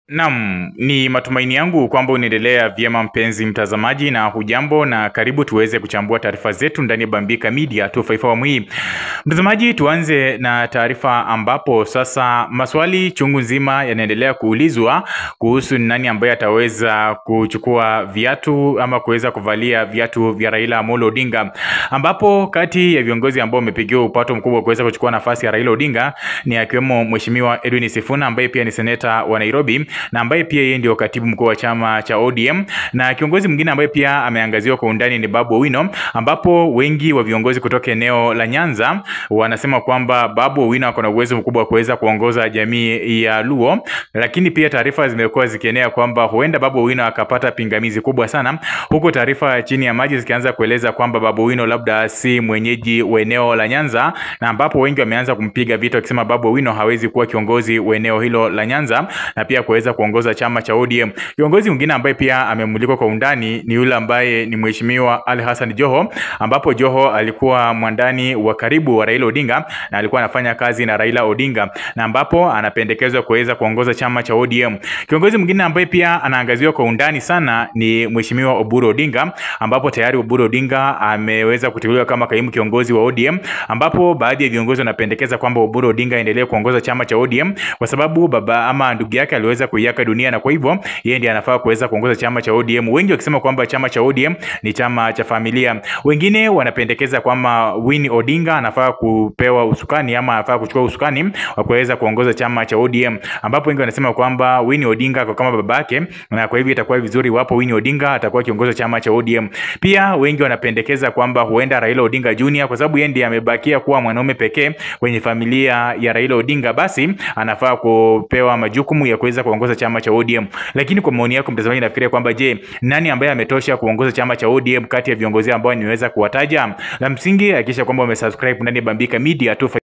Naam, ni matumaini yangu kwamba unaendelea vyema mpenzi mtazamaji, na hujambo na karibu tuweze kuchambua taarifa zetu ndani ya Bambika Media 254 awamu hii. Mtazamaji, tuanze na taarifa ambapo sasa maswali chungu nzima yanaendelea kuulizwa kuhusu nani ambaye ataweza kuchukua viatu ama kuweza kuvalia viatu vya Raila Amolo Odinga, ambapo kati ya viongozi ambao wamepigiwa upato mkubwa kuweza kuchukua nafasi ya Raila Odinga ni akiwemo Mheshimiwa Edwin Sifuna ambaye pia ni seneta wa Nairobi na ambaye pia yeye ndio katibu mkuu wa chama cha ODM, na kiongozi mwingine ambaye pia ameangaziwa kwa undani ni Babu Owino, ambapo wengi wa viongozi kutoka eneo la Nyanza wanasema kwamba Babu Owino ako na uwezo mkubwa wa kuweza kuongoza jamii ya Luo, lakini pia taarifa zimekuwa zikienea kwamba huenda Babu Owino akapata pingamizi kubwa sana, huko taarifa chini ya maji zikianza kueleza kwamba Babu Owino labda si mwenyeji wa eneo la Nyanza, na ambapo wengi wameanza kumpiga vita wakisema Babu Owino hawezi kuwa kiongozi wa eneo hilo la Nyanza na pia kuweza kuongoza chama cha ODM. Kiongozi mwingine ambaye pia amemulikwa kwa undani ni yule ambaye ni Mheshimiwa Ali Hassan Joho, ambapo Joho alikuwa mwandani wa karibu wa Raila Odinga na alikuwa anafanya kazi na Raila Odinga, na ambapo anapendekezwa kuweza kuongoza chama cha ODM. Kiongozi mwingine ambaye pia anaangaziwa kwa undani sana ni Mheshimiwa Oburu Odinga, ambapo tayari Oburu Odinga ameweza kuteuliwa kama kaimu kiongozi wa ODM, ambapo baadhi ya viongozi wanapendekeza kwamba Oburu Odinga aendelee kuongoza chama cha ODM kwa sababu baba ama ndugu yake aliweza kuiaga dunia, na kwa hivyo yeye ndiye anafaa kuweza kuongoza chama cha ODM. Wengi wakisema kwamba chama cha ODM ni chama cha familia. Wengine wanapendekeza kwamba Winnie Odinga anafaa kupewa usukani ama anafaa kuchukua usukani wa kuweza kuongoza chama cha ODM, ambapo wengi wanasema kwamba Winnie Odinga kwa kama babake, na kwa hivyo itakuwa vizuri iwapo Winnie Odinga atakuwa kiongoza chama cha ODM. Pia wengi wanapendekeza kwamba huenda Raila Odinga Junior, kwa sababu yeye ndiye amebakia kuwa mwanaume pekee kwenye familia ya Raila Odinga, basi anafaa kupewa majukumu ya kuweza kuongoza chama cha ODM. Lakini kwa maoni yako mtazamaji, nafikiria kwamba je, nani ambaye ametosha kuongoza chama cha ODM kati ya viongozi ambao niweza kuwataja? La msingi hakikisha kwamba umesubscribe ndani ya Bambika Media 254.